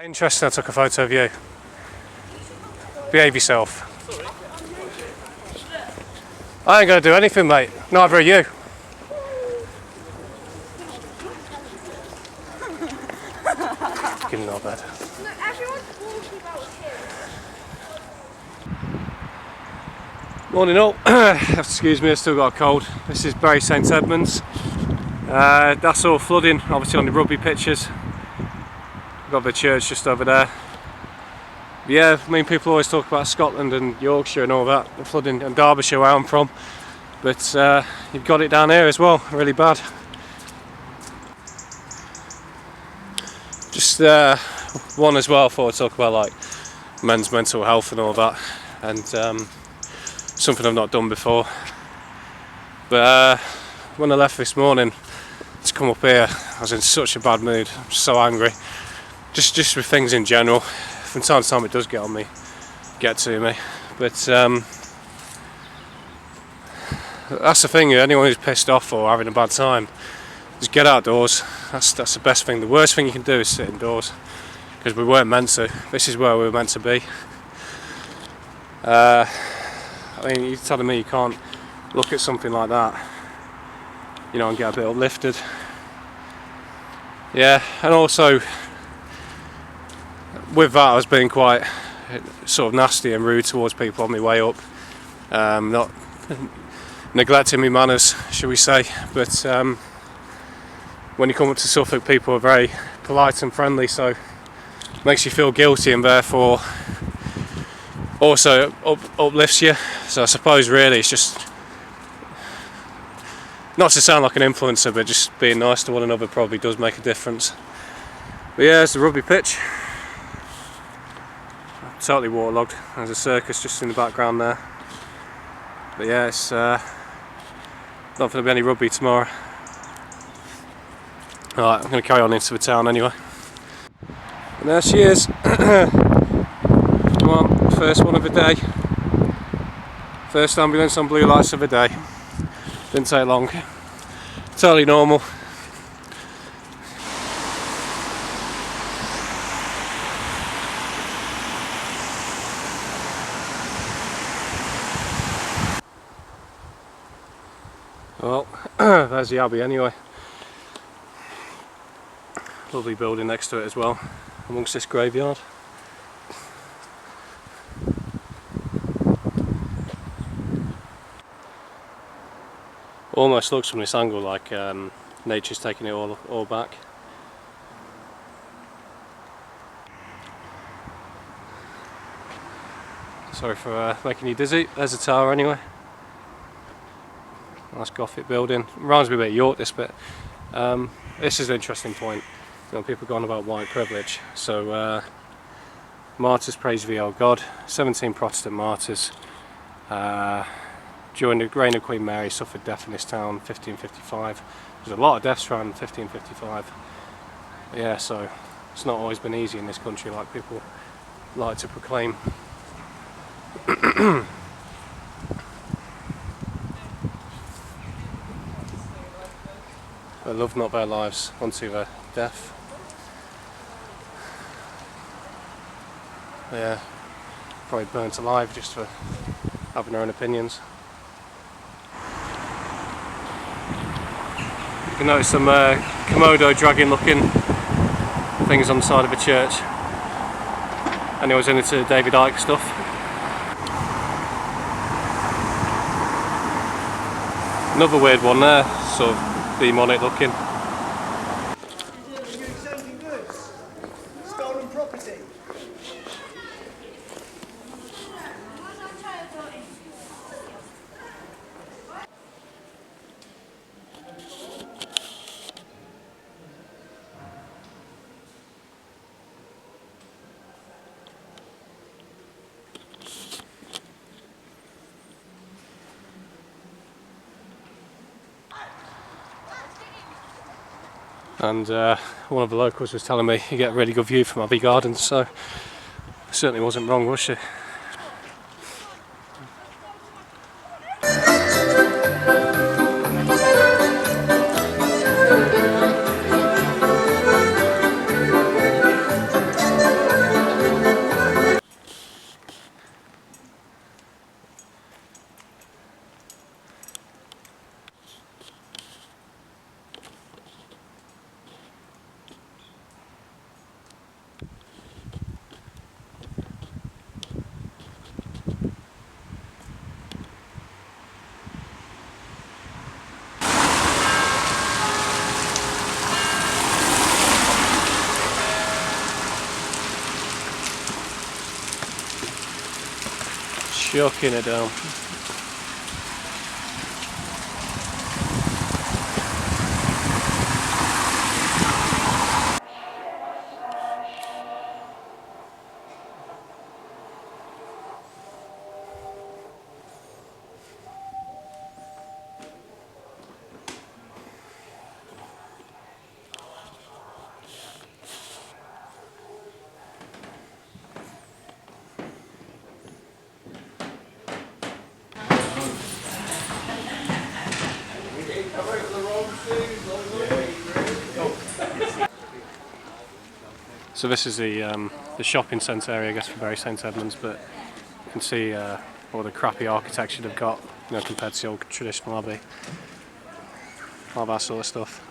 Interesting, I took a photo of you. Behave yourself. I ain't gonna do anything, mate. Neither are you. Fucking not bad. Look, everyone's talking about it. Morning all. Excuse me, I still got a cold. This is Bury St Edmunds. That's all flooding, obviously on the rugby pitches. Got the church just over there. But yeah, I mean, people always talk about Scotland and Yorkshire and all that, the flooding, and Derbyshire where I'm from. But you've got it down here as well, really bad. Just one as well, I thought I'd talk about like men's mental health and all that, and something I've not done before. But when I left this morning to come up here, I was in such a bad mood. I'm so angry. Just with things in general. From time to time it does get to me. But that's the thing, anyone who's pissed off or having a bad time, just get outdoors. That's the best thing. The worst thing you can do is sit indoors, because we weren't meant to. This is where we were meant to be. I mean, you're telling me you can't look at something like that, you know, and get a bit uplifted. Yeah, and also with that I was being quite sort of nasty and rude towards people on my way up, not neglecting my manners, shall we say, but when you come up to Suffolk, people are very polite and friendly, so it makes you feel guilty and therefore also uplifts you. So I suppose really it's just, not to sound like an influencer, but just being nice to one another probably does make a difference. But yeah, it's the rugby pitch. Totally waterlogged. There's a circus just in the background there. But yeah, it's not going to be any rugby tomorrow. Alright, I'm going to carry on into the town anyway. And there she is. Come on, first one of the day. First ambulance on blue lights of the day. Didn't take long. Totally normal. Well, there's the Abbey anyway. Lovely building next to it as well, amongst this graveyard. Almost looks from this angle like nature's taking it all back. Sorry for making you dizzy. There's a tower anyway. Nice Gothic building. Reminds me a bit of York, this bit. This is an interesting point. You know, people go on about white privilege. So, martyrs praise thee, O God. 17 Protestant martyrs. During the reign of Queen Mary suffered death in this town, 1555. There's a lot of deaths around 1555. Yeah, so it's not always been easy in this country like people like to proclaim. Their love, not their lives, unto their death. Yeah, probably burnt alive just for having their own opinions. You can notice some Komodo dragon looking things on the side of a church. Anyone's into David Icke stuff. Another weird one there, sort of demonic looking. Stolen property. And one of the locals was telling me you get a really good view from Abbey Gardens, so certainly wasn't wrong, was she? chucking it down. So this is the shopping centre area, I guess, for Bury St Edmunds, but you can see all the crappy architecture they've got, you know, compared to the old traditional abbey. All that sort of stuff.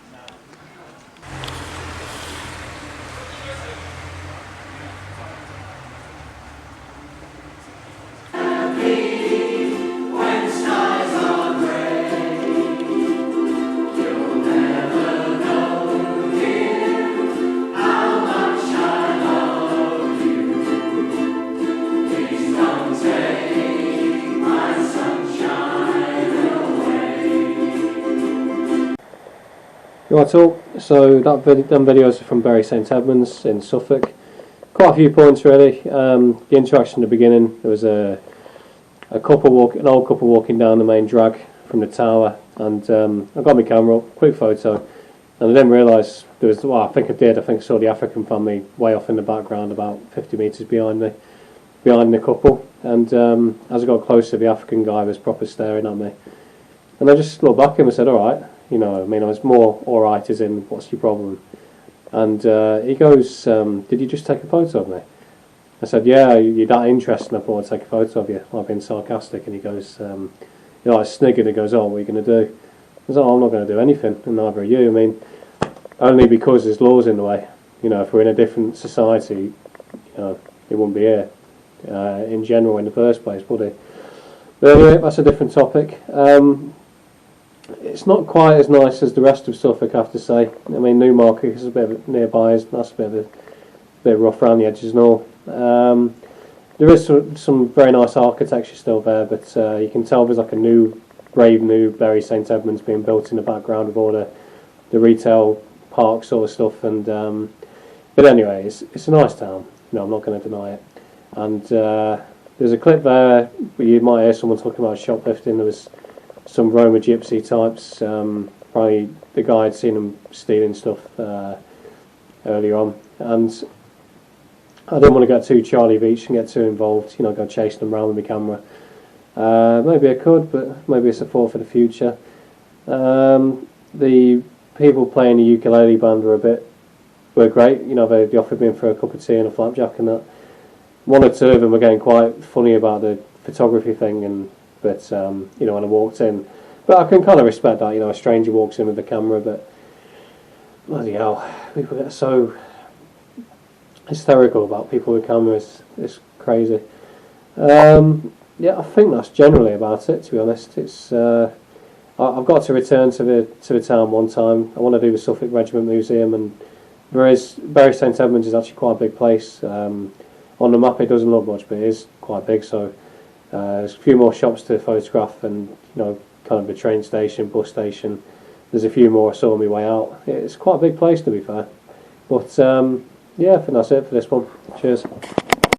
Right, so them videos are from Bury St Edmunds in Suffolk. Quite a few points really. The interaction in the beginning, there was an old couple walking down the main drag from the tower, and I got my camera up, quick photo, and I didn't realise there was. Well, I think I saw the African family way off in the background, about 50 metres behind the couple. And as I got closer, the African guy was proper staring at me, and I just looked back at him and said, "All right." You know, I mean, I was more alright as in, what's your problem? And he goes, did you just take a photo of me? I said, yeah, you're that interested, and I thought I'd take a photo of you. I've been sarcastic. And he goes, you know, I sniggered and goes, oh, what are you going to do? I said, oh, I'm not going to do anything, and neither are you. I mean, only because there's laws in the way. You know, if we're in a different society, you know, it wouldn't be here in general in the first place, would it? But anyway, that's a different topic. It's not quite as nice as the rest of Suffolk, I have to say. I mean, Newmarket is a bit nearby, that's a bit rough around the edges and all. There is some very nice architecture still there, but you can tell there's like a brave new Bury St Edmunds being built in the background of all the retail park sort of stuff. And but anyway, it's a nice town. No, I'm not going to deny it. And there's a clip there where you might hear someone talking about shoplifting. There was some Roma gypsy types, probably the guy had seen them stealing stuff earlier on, and I didn't want to get too Charlie Beach and get too involved, you know, go chasing them around with my camera. Maybe I could, but maybe it's a thought for the future. The people playing the ukulele band were great, you know, they offered me for a cup of tea and a flapjack and that. One or two of them were getting quite funny about the photography thing, but you know, when I walked in, but I can kind of respect that, you know, a stranger walks in with a camera, but bloody hell, people get so hysterical about people with cameras. It's crazy. Yeah, I think that's generally about it, to be honest. It's I've got to return to the town one time. I want to do the Suffolk Regiment Museum, and Bury St Edmunds is actually quite a big place. On the map it doesn't look much, but it is quite big, so there's a few more shops to photograph, and you know, kind of a train station, bus station. There's a few more I saw on my way out. It's quite a big place, to be fair. But yeah, I think that's it for this one. Cheers.